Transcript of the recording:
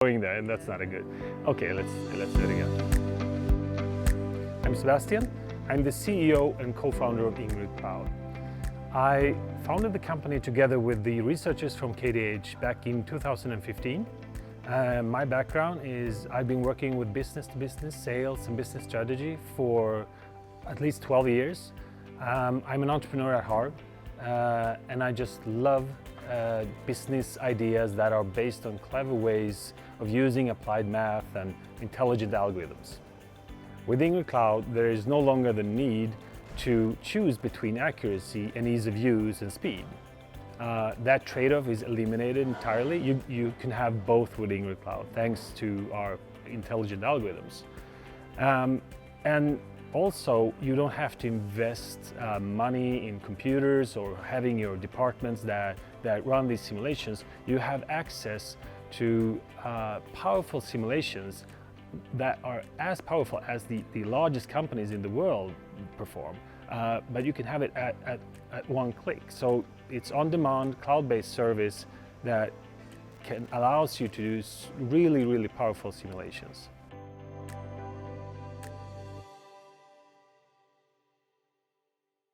going there, and that's not a good. Okay, let's do it again. I'm Sebastian. I'm the CEO and co-founder of Ingrid Cloud. I founded the company together with the researchers from KDH back in 2015. My background is I've been working with business-to-business sales and business strategy for at least 12 years. I'm an entrepreneur at heart, and I just love business ideas that are based on clever ways of using applied math and intelligent algorithms. With Ingrid Cloud, there is no longer the need to choose between accuracy and ease of use and speed. That trade-off is eliminated entirely. You can have both with Ingrid Cloud thanks to our intelligent algorithms. And also, you don't have to invest money in computers or having your departments that run these simulations. You have access to powerful simulations that are as powerful as the largest companies in the world perform, but you can have it at one click. So it's on-demand, cloud-based service that allows you to do really, really powerful simulations.